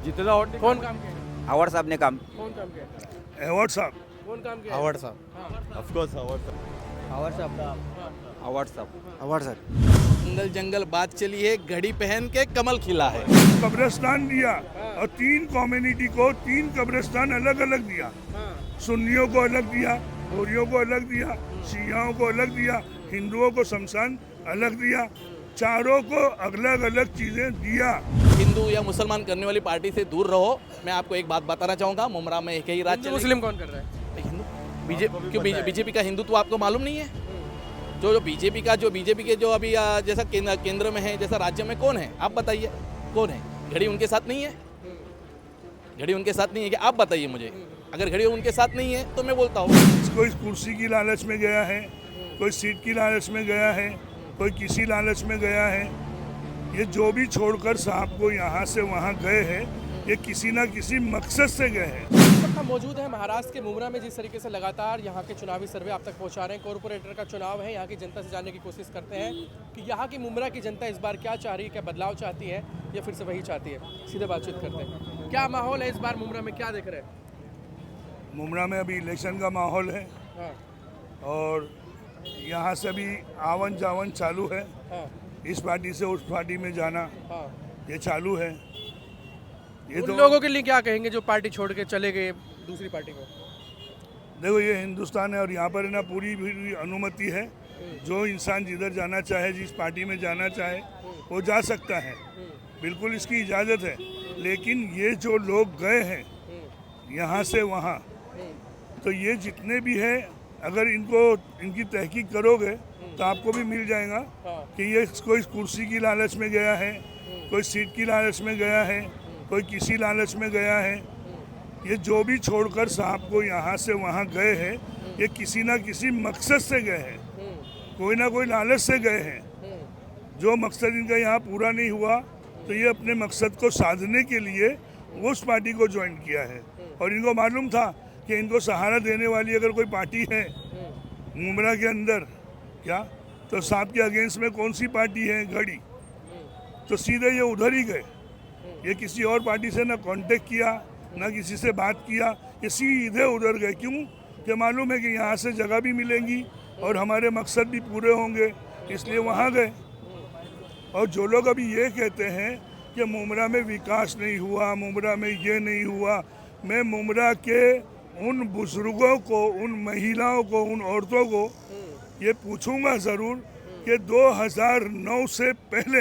जितेला award कौन काम किया? आवाड साहब ने काम कौन काम किया? अवॉर्ड साहब कौन काम किया? अवॉर्ड साहब हाँ, ऑफ कोर्स अवॉर्ड आवाड साहब हाँ। आवाड साहब अवॉर्ड सर जंगल जंगल बात चली है, घड़ी पहन के कमल खिला है। कब्रिस्तान दिया और 3 कम्युनिटी को 3 कब्रिस्तान अलग अलग दिया। हाँ, सुन्नियों को अलग दिया, बोरियों को अलग दिया, शियाओं को अलग दिया, हिंदुओं को शमशान अलग दिया, चारों को अलग अलग चीजें दिया। हिंदू या मुसलमान करने वाली पार्टी से दूर रहो। मैं आपको एक बात बताना चाहूँगा, मुमरा में एक ही राज हिंदू चलेगी। मुस्लिम कौन कर रहा है? हिंदू क्यों बीजेपी का हिंदू तो आपको मालूम नहीं है? जो बीजेपी के जो अभी जैसा केंद्र में है, जैसा राज्य में कौन है? आप बताइए कौन है? घड़ी उनके साथ नहीं है? घड़ी उनके साथ नहीं है क्या? आप बताइए मुझे। अगर घड़ी उनके साथ नहीं है तो मैं बोलता हूँ कोई कुर्सी की लालच में गया है, कोई सीट की लालच में गया है, कोई किसी लालच में गया है। ये जो भी छोड़कर साहब को यहाँ से वहाँ गए हैं, ये किसी ना किसी मकसद से गए हैं। इस वक्त हम मौजूद हैं महाराष्ट्र के मुमरा में। जिस तरीके से लगातार यहाँ के चुनावी सर्वे आप तक पहुँचा रहे हैं, कॉरपोरेटर का चुनाव है, यहाँ की जनता से जानने की कोशिश करते हैं कि यहाँ की मुमरा की जनता इस बार क्या चाह रही है, क्या बदलाव चाहती है या फिर से वही चाहती है। सीधे बातचीत करते हैं। क्या माहौल है इस बार मुमरा में, क्या देख रहे हैं? मुमरा में अभी इलेक्शन का माहौल है हाँ, और यहाँ से अभी आवन जावन चालू है। हाँ, इस पार्टी से उस पार्टी में जाना हाँ। ये चालू है। ये उन लोगों के लिए क्या कहेंगे जो पार्टी छोड़ के चले गए दूसरी पार्टी को? देखो, ये हिंदुस्तान है और यहाँ पर ना पूरी अनुमति है। जो इंसान जिधर जाना चाहे, जिस पार्टी में जाना चाहे, वो जा सकता है, बिल्कुल इसकी इजाज़त है। लेकिन ये जो लोग गए हैं यहाँ से वहाँ, तो ये जितने भी हैं, अगर इनकी तहकीक करोगे तो आपको भी मिल जाएगा कि ये कोई कुर्सी की लालच में गया है, कोई सीट की लालच में गया है, कोई किसी लालच में गया है। ये जो भी छोड़कर साहब को यहाँ से वहाँ गए हैं, ये किसी ना किसी मकसद से गए हैं, कोई ना कोई लालच से गए हैं। जो मकसद इनका यहाँ पूरा नहीं हुआ तो ये अपने मकसद को साधने के लिए उस पार्टी को ज्वाइन किया है। और इनको मालूम था कि इनको सहारा देने वाली अगर कोई पार्टी है मुमरा के अंदर, क्या तो साहब के अगेंस्ट में कौन सी पार्टी है? घड़ी। तो सीधे ये उधर ही गए। ये किसी और पार्टी से ना कांटेक्ट किया, ना किसी से बात किया, ये सीधे उधर गए। क्यों? कि मालूम है कि यहाँ से जगह भी मिलेंगी और हमारे मकसद भी पूरे होंगे, इसलिए वहाँ गए। और जो लोग अभी ये कहते हैं कि मुमरा में विकास नहीं हुआ, मुमरा में ये नहीं हुआ, मैं मुमरा के उन बुजुर्गों को, उन महिलाओं को, उन औरतों को ये पूछूंगा ज़रूर कि 2009 से पहले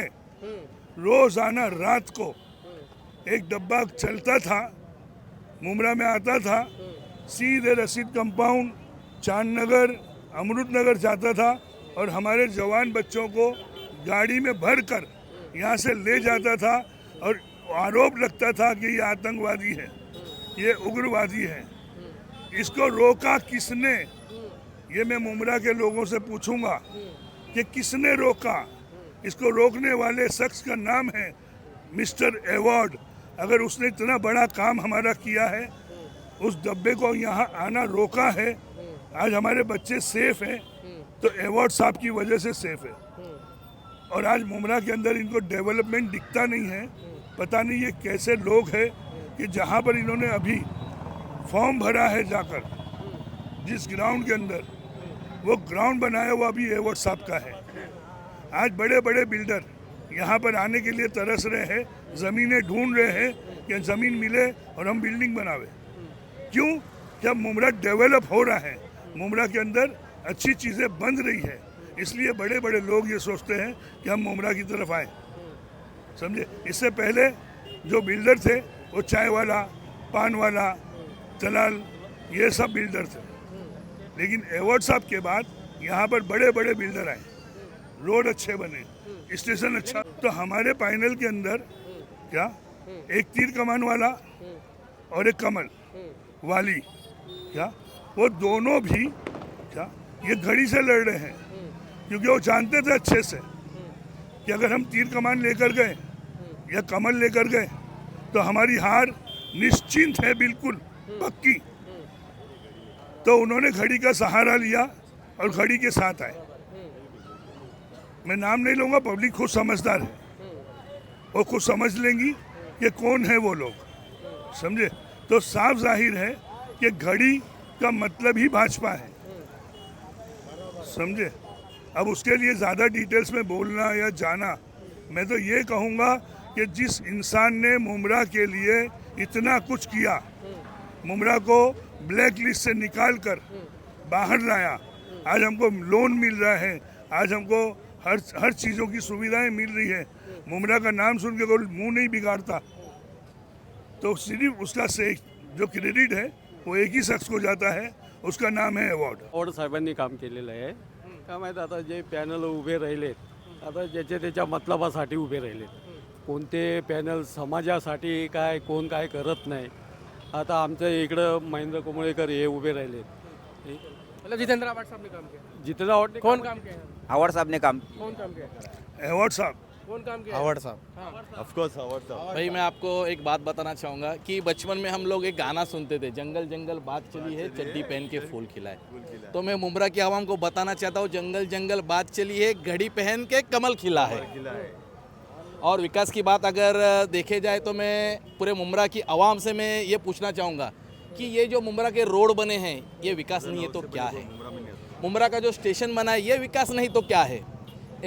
रोज़ाना रात को एक डब्बा चलता था, मुमरा में आता था, सीधे रशीद कंपाउंड, चांदनगर, अमृत नगर जाता था और हमारे जवान बच्चों को गाड़ी में भरकर यहाँ से ले जाता था और आरोप लगता था कि ये आतंकवादी है, ये उग्रवादी है। इसको रोका किसने? ये मैं मुमरा के लोगों से पूछूंगा कि किसने रोका। इसको रोकने वाले शख्स का नाम है मिस्टर अवॉर्ड। अगर उसने इतना बड़ा काम हमारा किया है, उस डब्बे को यहाँ आना रोका है, आज हमारे बच्चे सेफ हैं, तो अवॉर्ड साहब की वजह से सेफ है। और आज मुमरा के अंदर इनको डेवलपमेंट दिखता नहीं है। पता नहीं ये कैसे लोग हैं कि जहाँ पर इन्होंने अभी फॉर्म भरा है जाकर, जिस ग्राउंड के अंदर, वो ग्राउंड बनाया हुआ भी अवॉर्ड साहब का है। आज बड़े बड़े बिल्डर यहाँ पर आने के लिए तरस रहे हैं, ज़मीनें ढूंढ रहे हैं कि ज़मीन मिले और हम बिल्डिंग बनावे। क्यों? जब मुमरा डेवलप हो रहा है, मुमरा के अंदर अच्छी चीज़ें बन रही है, इसलिए बड़े बड़े लोग ये सोचते हैं कि हम मुमरा की तरफ आए। समझे? इससे पहले जो बिल्डर थे वो चाय वाला, पान वाला, दलाल, ये सब बिल्डर थे। लेकिन अवॉर्ड साहब के बाद यहाँ पर बड़े बड़े बिल्डर आए, रोड अच्छे बने, स्टेशन अच्छा। तो हमारे पैनल के अंदर क्या एक तीर कमान वाला और एक कमल वाली, क्या वो दोनों भी क्या ये घड़ी से लड़ रहे हैं, क्योंकि वो जानते थे अच्छे से कि अगर हम तीर कमान लेकर गए या कमल लेकर गए तो हमारी हार निश्चिंत है, बिल्कुल पक्की। तो उन्होंने घड़ी का सहारा लिया और घड़ी के साथ आए। मैं नाम नहीं लूँगा, पब्लिक खुद समझदार है, वो खुद समझ लेंगी कि कौन है वो लोग। समझे। तो साफ जाहिर है कि घड़ी का मतलब ही भाजपा है, समझे। अब उसके लिए ज़्यादा डिटेल्स में बोलना या जाना, मैं तो ये कहूँगा कि जिस इंसान ने मुमरा के लिए इतना कुछ किया, मुमरा को ब्लैक लिस्ट से निकाल कर बाहर लाया, आज हमको लोन मिल रहा है, आज हमको हर चीज़ों की सुविधाएं मिल रही है, मुमरा का नाम सुन के कोई मुंह नहीं बिगाड़ता। तो सिर्फ उसका से जो क्रेडिट है वो एक ही शख्स को जाता है, उसका नाम है अवॉर्ड साहेबांनी काम केलेलं आहे। काय माहीत आता जे पॅनल उभे राहिलेत, आता ज्याच्या त्याच्या मतलबासाठी उभे राहिलेत, कोणते पॅनल समाजासाठी काय कोण काय करत नाही। आता आमच्या इकडं महेंद्र कोमळेकर हे उभे राहिलेत, मतलब जितेंद्र आवाड साहब ने काम किया, जितना वाटते कौन काम किया है? आवाड़ साहब ने काम कौन काम किया है? अवॉर्ड साहब कौन काम किया है? आवाड़ साहब। हाँ। ऑफ कोर्स अवार्ड साहब। भाई मैं आपको एक बात बताना चाहूँगा कि बचपन में हम लोग एक गाना सुनते थे, जंगल जंगल बात चली है, चड्डी पहन के फूल खिलाए। तो मैं मुमरा की आवाम को बताना चाहता हूँ, जंगल जंगल बात चली है, घड़ी पहन के कमल खिला है। और विकास की बात अगर देखे जाए तो मैं पूरे मुमरा की आवाम से मैं ये पूछना चाहूँगा कि ये जो मुमरा के रोड बने हैं ये विकास नहीं है तो क्या है? मुमरा का जो स्टेशन बना है ये विकास नहीं तो क्या है?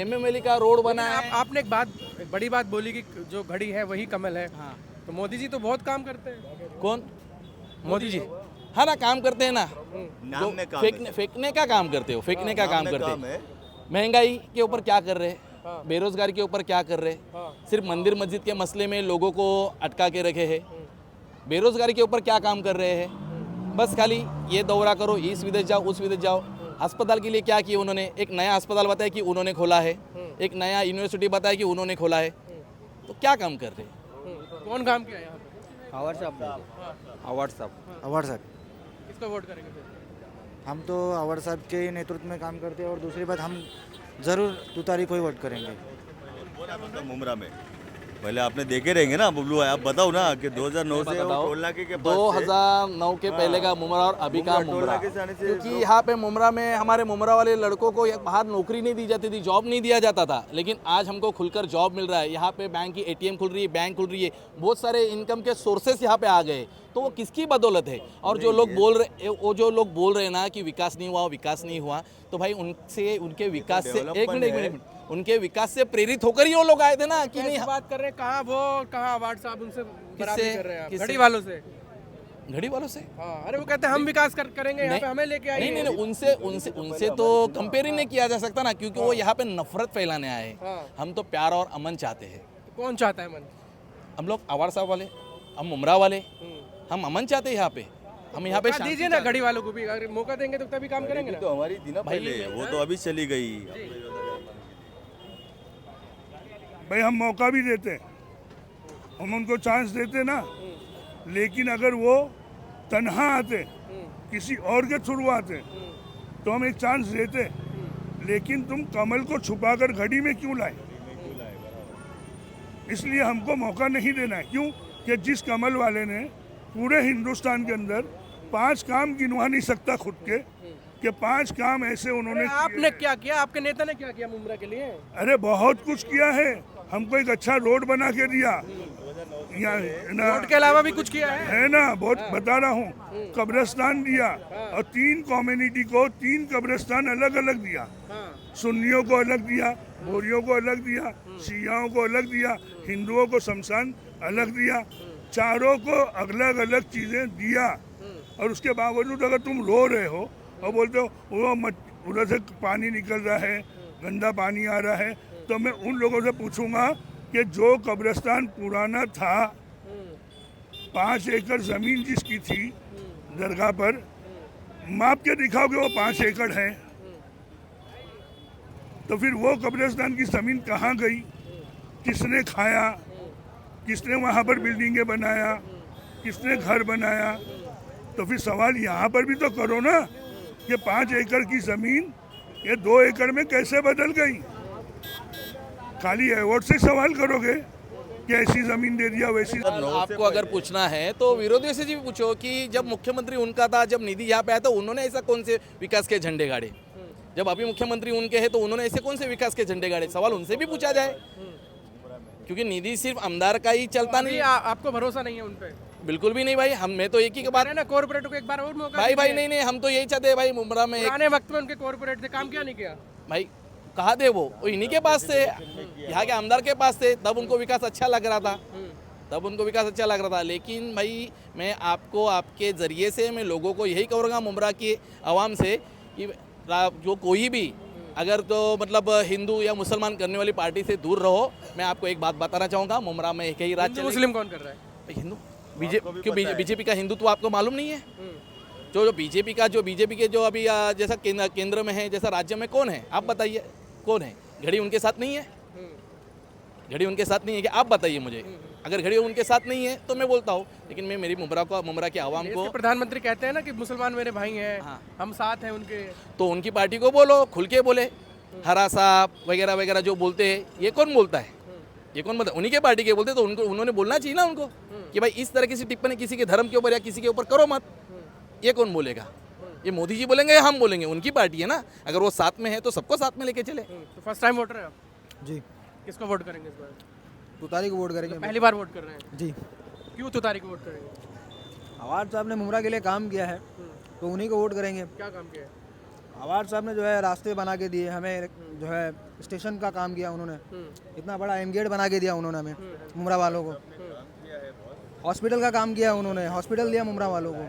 MMLE का रोड बना है। आपने एक बड़ी बात बोली कि जो घड़ी है वही कमल है। हाँ। तो मोदी जी तो बहुत काम करते हैं। कौन? मोदी जी हाँ ना, काम करते हैं ना, नाम में काम फेंकने का काम करते हो, फेंकने का काम करते काम हैं। है। महंगाई के ऊपर क्या कर रहे हैं? हाँ। बेरोजगारी के ऊपर क्या कर रहे हैं? हाँ। सिर्फ मंदिर मस्जिद के मसले में लोगों को अटका के रखे हैं। बेरोजगारी के ऊपर क्या काम कर रहे हैं? बस खाली ये दौरा करो, इस विदेश जाओ, उस विदेश जाओ। अस्पताल के लिए क्या किया उन्होंने? एक नया अस्पताल बताया कि उन्होंने खोला है, एक नया यूनिवर्सिटी बताया कि उन्होंने खोला है। तो क्या काम कर रहे हैं? कौन काम किया यहाँ पे? आवाड़ साहब आवाड़ साहब आवाड़ साहब किसको वोट करेंगे फिर? हम तो आवाड़ साहब के नेतृत्व में काम करते हैं और दूसरी बात हम ज़रूर तुतारी को ही वोट करेंगे। तो मुमरा में पहले आपने देखे रहेंगे ना बबलू भाई, आप बताओ ना कि 2009 से वो बताओ, टोल नाके के पास से 2009 के पहले का मुमरा और अभी का मुमरा, टोल मुमरा, नाके से आने से क्योंकि लोग- यहाँ पे मुमरा में हमारे मुमरा वाले लड़कों को बाहर नौकरी नहीं दी जाती थी, जॉब नहीं दिया जाता था, लेकिन आज हमको खुलकर जॉब मिल रहा है। यहाँ पे बैंक की ATM खुल रही है, बैंक खुल रही है, बहुत सारे इनकम के सोर्सेस यहाँ पे आ गए। तो वो किसकी बदौलत है? और जो लोग बोल रहे हैं ना कि विकास नहीं हुआ, विकास नहीं हुआ, तो भाई उनसे उनके विकास से एक मिनट उनके विकास से प्रेरित होकर ही वो लोग आए थे ना कि नहीं। बात कर रहे हैं, कहाँ वो कहाँ अवार्ड साहब उनसे बराबरी कर रहे हैं आप? किससे? घड़ी वालों से। घड़ी वालों से हाँ, अरे वो कहते हैं हम विकास करेंगे, यहाँ पे हमें लेके आइए। नहीं, उनसे तो कंपेयर ही नहीं किया जा सकता ना, क्योंकि वो यहाँ पे नफरत फैलाने आए हैं। हाँ। हम तो प्यार और अमन चाहते हैं। तो कौन चाहता है मन? हम लोग आवाड़ साहब वाले, हम मुमरा वाले, हम अमन चाहते हैं यहाँ पे। हम यहाँ पे मौका दीजिए ना घड़ी वालों को भी, अगर मौका देंगे तो तभी काम करेंगे ना। तो हमारी थी ना पहले, वो तो अभी चली गई। भाई हम मौका भी देते, हम उनको चांस देते ना, लेकिन अगर वो तन्हा आते, किसी और के थ्रू आते, तो हम एक चांस देते। लेकिन तुम कमल को छुपाकर घड़ी में क्यों लाए? इसलिए हमको मौका नहीं देना है। क्यों? कि जिस कमल वाले ने पूरे हिंदुस्तान के अंदर 5 काम गिनवा नहीं सकता खुद के, कि 5 काम ऐसे उन्होंने अरे आपने क्या किया? आपके नेता ने क्या किया मुमरा के लिए? अरे बहुत कुछ किया है। हमको एक अच्छा रोड बना के दिया, यहाँ ना वोट के अलावा भी कुछ किया है? ना, बहुत बता रहा हूँ। कब्रिस्तान दिया, और 3 कम्युनिटी को 3 कब्रिस्तान अलग अलग दिया। सुन्नियों को अलग दिया, बोरियों को अलग दिया, शियाओं को अलग दिया, हिंदुओं को शमशान अलग दिया, चारों को अलग अलग चीज़ें दिया। और उसके बावजूद अगर तुम रो रहे हो और बोलते हो वो उधर से पानी निकल रहा है, गंदा पानी आ रहा है, तो मैं उन लोगों से पूछूंगा कि जो कब्रिस्तान पुराना था, 5 एकड़ ज़मीन जिसकी थी दरगाह पर, माप के दिखाओ कि वो 5 एकड़ है, तो फिर वो कब्रिस्तान की ज़मीन कहाँ गई? किसने खाया? किसने वहाँ पर बिल्डिंगें बनाया? किसने घर बनाया? तो फिर सवाल यहाँ पर भी तो करो ना कि 5 एकड़ की ज़मीन ये 2 एकड़ में कैसे बदल गई? खाली अवार्ड से सवाल करोगे कि ऐसी ज़मीन दे दिया वैसी? आपको अगर पूछना है तो विरोधियों से भी पूछो कि जब मुख्यमंत्री उनका था, जब निधि यहाँ पे आया तो उन्होंने ऐसा कौन से विकास के झंडे गाड़े? जब अभी मुख्यमंत्री उनके हैं तो उन्होंने ऐसे कौन से विकास के झंडे गाड़े? सवाल उनसे भी पूछा जाए। क्योंकि निधि सिर्फ आमदार का ही चलता नहीं है। आपको भरोसा नहीं है उन पे? बिल्कुल भी नहीं भाई, हम मैं तो एक ही के बात है ना, कॉर्पोरेटर को एक बार और मौका भाई दीजिए। नहीं, हम तो यही चाहते हैं भाई मुमरा में पुराने वक्त में उनके कॉर्पोरेट थे, काम क्यों नहीं किया? भाई कहा थे वो इन्हीं के पास थे, यहाँ के आमदार के पास थे, तब उनको विकास अच्छा लग रहा था। लेकिन भाई मैं आपको आपके ज़रिए से मैं लोगों को यही कहूँगा मुमरा की आवाम से कि जो कोई भी अगर तो मतलब हिंदू या मुसलमान करने वाली पार्टी से दूर रहो। मैं आपको एक बात बताना चाहूँगा, मुमरा में एक ही राज चलेगी। मुस्लिम कौन कर रहा है? हिंदू क्यों बीजेपी का हिंदू तो आपको मालूम नहीं है? जो बीजेपी के जो अभी जैसा केंद्र में है, जैसा राज्य में कौन है आप बताइए, कौन है? घड़ी उनके साथ नहीं है? घड़ी उनके साथ नहीं है कि आप बताइए मुझे। अगर घड़ी उनके साथ नहीं है तो मैं बोलता हूँ, लेकिन मैं मेरी मुमरा के आवाम को, प्रधानमंत्री कहते हैं ना कि मुसलमान मेरे भाई हैं, हम साथ हैं उनके, तो उनकी पार्टी को बोलो, खुल के बोले। हरा साहब वगैरह वगैरह जो बोलते हैं, ये कौन बोलता है? ये कौन बोलता है? उन्हीं के पार्टी के बोलते, तो उनको उन्होंने बोलना चाहिए ना उनको कि भाई इस तरह की टिप्पणी किसी के धर्म के ऊपर या किसी के ऊपर करो मत। ये कौन बोलेगा? ये मोदी जी बोलेंगे या हम बोलेंगे? उनकी पार्टी है ना, अगर वो साथ में है तो सबको साथ में लेके चले। तो फर्स्ट टाइम वोटर है आप? जी, किसको वोट करेंगे इस बार? तुतारी को वोट करेंगे। पहली बार वोट कर रहे हैं? जी, क्यों तुतारी को वोट करेंगे? आवाज साहब ने मुमरा के लिए काम किया है तो उन्हीं को वोट करेंगे। क्या काम किया है? आवाज साहब ने जो है रास्ते बना के दिए हमें, जो है स्टेशन का काम किया उन्होंने, इतना बड़ा एम गेट बना के दिया उन्होंने हमें मुमरा वालों को। हॉस्पिटल का काम किया उन्होंने, हॉस्पिटल दिया मुमरा वालों को।